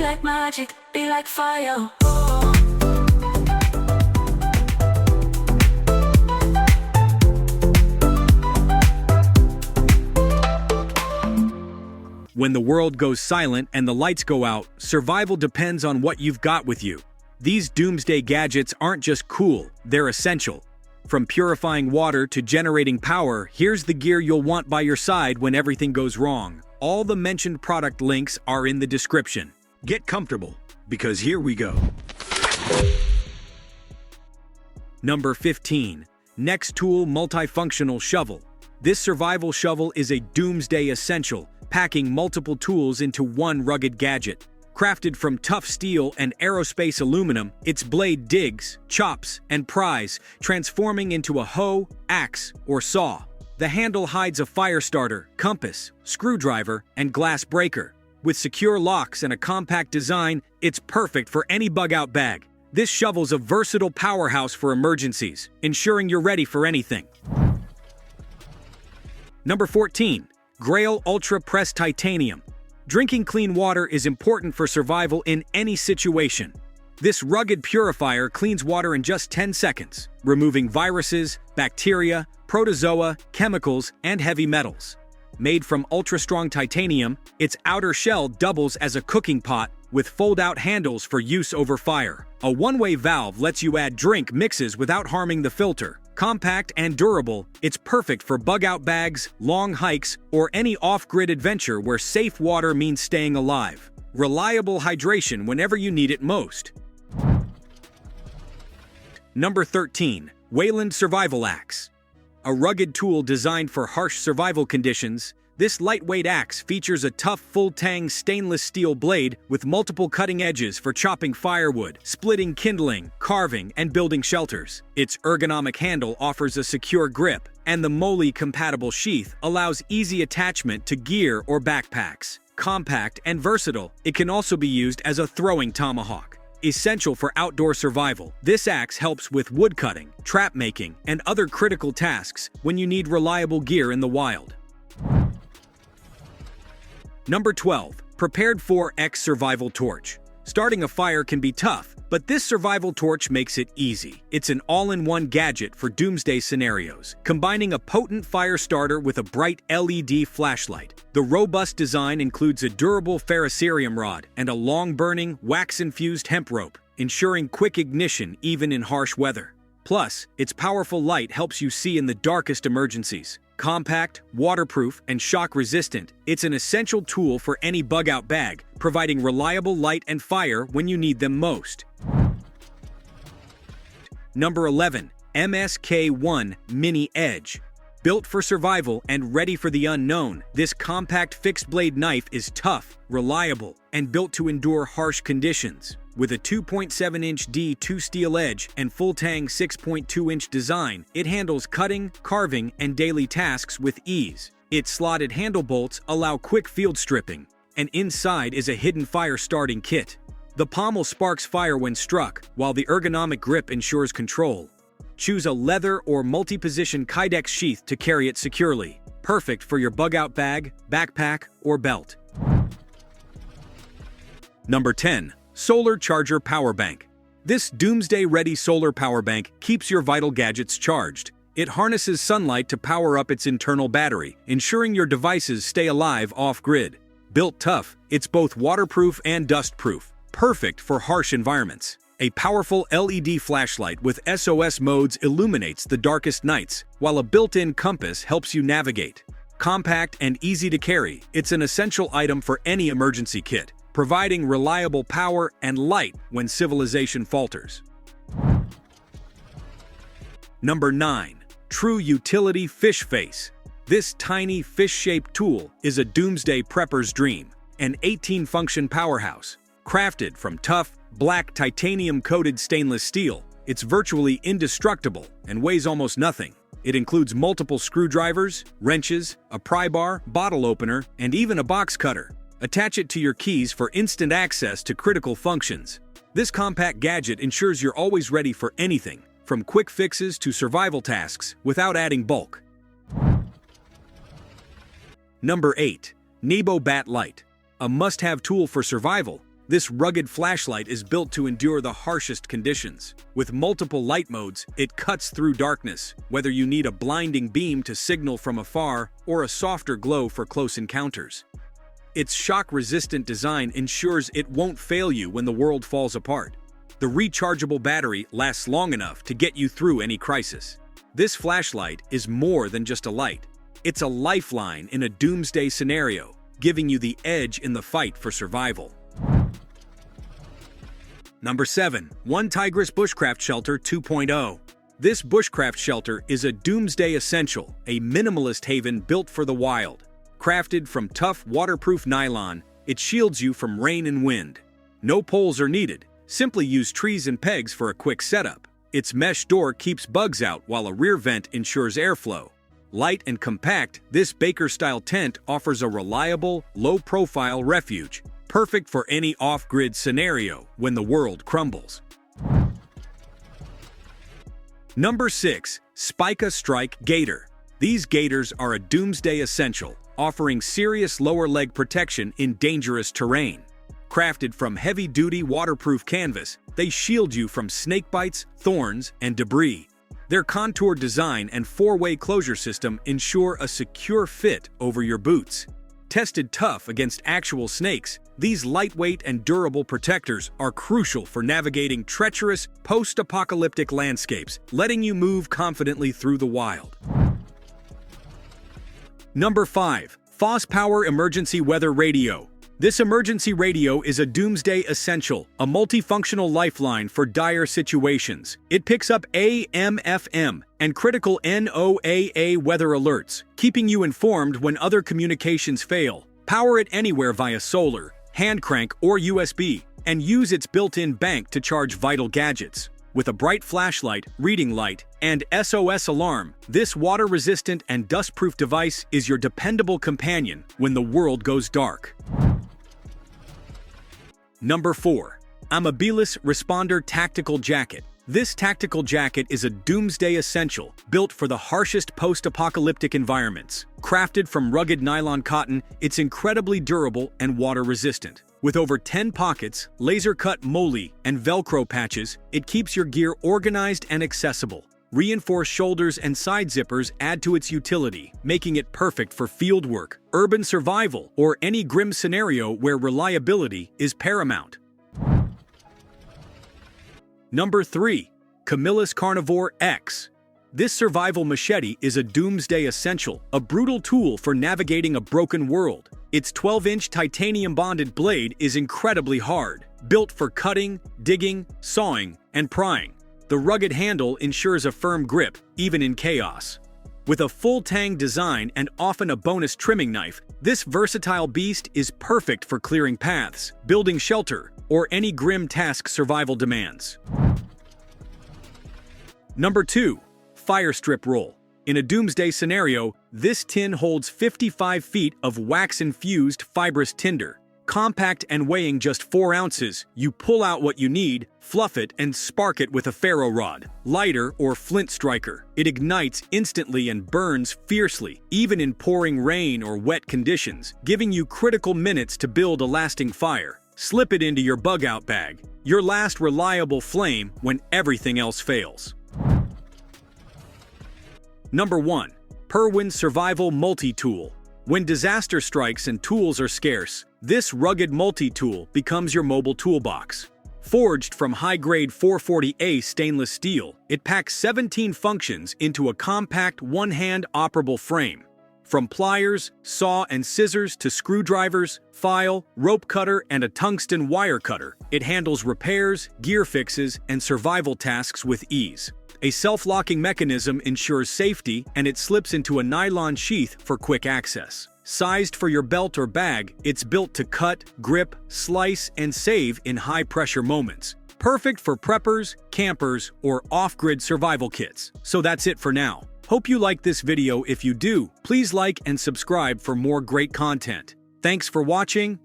like magic, be like fire. When the world goes silent and the lights go out, survival depends on what you've got with you. These Doomsday gadgets aren't just cool, they're essential. From purifying water to generating power, here's the gear you'll want by your side when everything goes wrong. All the mentioned product links are in the description. Get comfortable, because here we go. Number 15. Nextool Multifunctional Shovel. This survival shovel is a Doomsday essential, packing multiple tools into one rugged gadget. Crafted from tough steel and aerospace aluminum, its blade digs, chops, and pries, transforming into a hoe, axe, or saw. The handle hides a fire starter, compass, screwdriver, and glass breaker. With secure locks and a compact design, it's perfect for any bug-out bag. This shovel's a versatile powerhouse for emergencies, ensuring you're ready for anything. Number 14. Grayl Ultra Press Titanium. Drinking clean water is important for survival in any situation. This rugged purifier cleans water in just 10 seconds, removing viruses, bacteria, protozoa, chemicals, and heavy metals. Made from ultra-strong titanium, its outer shell doubles as a cooking pot with fold-out handles for use over fire. A one-way valve lets you add drink mixes without harming the filter. Compact and durable, it's perfect for bug-out bags, long hikes, or any off-grid adventure where safe water means staying alive. Reliable hydration whenever you need it most. Number 13. WEYLAND Survival Axe. A rugged tool designed for harsh survival conditions, this lightweight axe features a tough, full-tang stainless steel blade with multiple cutting edges for chopping firewood, splitting kindling, carving, and building shelters. Its ergonomic handle offers a secure grip, and the MOLLE-compatible sheath allows easy attachment to gear or backpacks. Compact and versatile, it can also be used as a throwing tomahawk. Essential for outdoor survival, this axe helps with woodcutting, trap making, and other critical tasks when you need reliable gear in the wild. Number 12. Prepared for X Survival Torch. Starting a fire can be tough, but this survival torch makes it easy. It's an all-in-one gadget for doomsday scenarios, combining a potent fire starter with a bright LED flashlight. The robust design includes a durable ferrocerium rod and a long-burning, wax-infused hemp rope, ensuring quick ignition even in harsh weather. Plus, its powerful light helps you see in the darkest emergencies. Compact, waterproof, and shock-resistant, it's an essential tool for any bug-out bag, providing reliable light and fire when you need them most. Number 11. MSK1 Mini Edge. Built for survival and ready for the unknown, this compact fixed-blade knife is tough, reliable, and built to endure harsh conditions. With a 2.7-inch D2 steel edge and full-tang 6.2-inch design, it handles cutting, carving, and daily tasks with ease. Its slotted handle bolts allow quick field stripping, and inside is a hidden fire-starting kit. The pommel sparks fire when struck, while the ergonomic grip ensures control. Choose a leather or multi-position Kydex sheath to carry it securely. Perfect for your bug-out bag, backpack, or belt. Number 10. Solar Charger Power Bank. This doomsday-ready solar power bank keeps your vital gadgets charged. It harnesses sunlight to power up its internal battery, ensuring your devices stay alive off-grid. Built tough, it's both waterproof and dust-proof, perfect for harsh environments. A powerful LED flashlight with SOS modes illuminates the darkest nights, while a built-in compass helps you navigate. Compact and easy to carry, it's an essential item for any emergency kit, providing reliable power and light when civilization falters. Number 9. True Utility FISHFACE. This tiny fish-shaped tool is a doomsday prepper's dream, an 18-function powerhouse. Crafted from tough, black titanium-coated stainless steel, it's virtually indestructible and weighs almost nothing. It includes multiple screwdrivers, wrenches, a pry bar, bottle opener, and even a box cutter. Attach it to your keys for instant access to critical functions. This compact gadget ensures you're always ready for anything, from quick fixes to survival tasks, without adding bulk. Number 8. Nebo Bat Light. A must-have tool for survival, This rugged flashlight is built to endure the harshest conditions. With multiple light modes, it cuts through darkness, whether you need a blinding beam to signal from afar or a softer glow for close encounters. Its shock-resistant design ensures it won't fail you when the world falls apart. The rechargeable battery lasts long enough to get you through any crisis. This flashlight is more than just a light. It's a lifeline in a doomsday scenario, giving you the edge in the fight for survival. Number 7. OneTigris Bushcraft Shelter 2.0. This bushcraft shelter is a doomsday essential, a minimalist haven built for the wild. Crafted from tough, waterproof nylon, it shields you from rain and wind. No poles are needed. Simply use trees and pegs for a quick setup. Its mesh door keeps bugs out while a rear vent ensures airflow. Light and compact, this Baker-style tent offers a reliable, low-profile refuge, perfect for any off-grid scenario when the world crumbles. Number 6. Spika Strike Gaiter. These gaiters are a doomsday essential, offering serious lower leg protection in dangerous terrain. Crafted from heavy-duty waterproof canvas, they shield you from snake bites, thorns, and debris. Their contoured design and four-way closure system ensure a secure fit over your boots. Tested tough against actual snakes, these lightweight and durable protectors are crucial for navigating treacherous, post-apocalyptic landscapes, letting you move confidently through the wild. Number 5. FosPower Emergency Weather Radio. This emergency radio is a doomsday essential, a multifunctional lifeline for dire situations. It picks up AM, FM, and critical NOAA weather alerts, keeping you informed when other communications fail. Power it anywhere via solar, hand crank, or USB, and use its built-in bank to charge vital gadgets. With a bright flashlight, reading light, and SOS alarm, this water-resistant and dust-proof device is your dependable companion when the world goes dark. Number 4. Amabilis Responder Tactical Jacket. This tactical jacket is a doomsday essential, built for the harshest post-apocalyptic environments. Crafted from rugged nylon cotton, it's incredibly durable and water-resistant. With over 10 pockets, laser-cut moly, and Velcro patches, it keeps your gear organized and accessible. Reinforced shoulders and side zippers add to its utility, making it perfect for field work, urban survival, or any grim scenario where reliability is paramount. Number 3. Camillus Carnivore X. This survival machete is a doomsday essential, a brutal tool for navigating a broken world. Its 12-inch titanium-bonded blade is incredibly hard, built for cutting, digging, sawing, and prying. The rugged handle ensures a firm grip, even in chaos. With a full-tang design and often a bonus trimming knife, this versatile beast is perfect for clearing paths, building shelter, or any grim task survival demands. Number 2. Fire Strip Roll. In a doomsday scenario, this tin holds 55 feet of wax-infused fibrous tinder. Compact and weighing just 4 ounces, you pull out what you need, fluff it, and spark it with a ferro rod, lighter, or flint striker. It ignites instantly and burns fiercely, even in pouring rain or wet conditions, giving you critical minutes to build a lasting fire. Slip it into your bug-out bag, your last reliable flame when everything else fails. Number 1. Perwin Survival Multitool. When disaster strikes and tools are scarce, this rugged multi-tool becomes your mobile toolbox. Forged from high-grade 440A stainless steel, it packs 17 functions into a compact, one-hand operable frame. From pliers, saw and scissors to screwdrivers, file, rope cutter, and a tungsten wire cutter, it handles repairs, gear fixes, and survival tasks with ease. A self-locking mechanism ensures safety, and it slips into a nylon sheath for quick access. Sized for your belt or bag, it's built to cut, grip, slice, and save in high-pressure moments. Perfect for preppers, campers, or off-grid survival kits. So that's it for now. Hope you liked this video. If you do, please like and subscribe for more great content. Thanks for watching,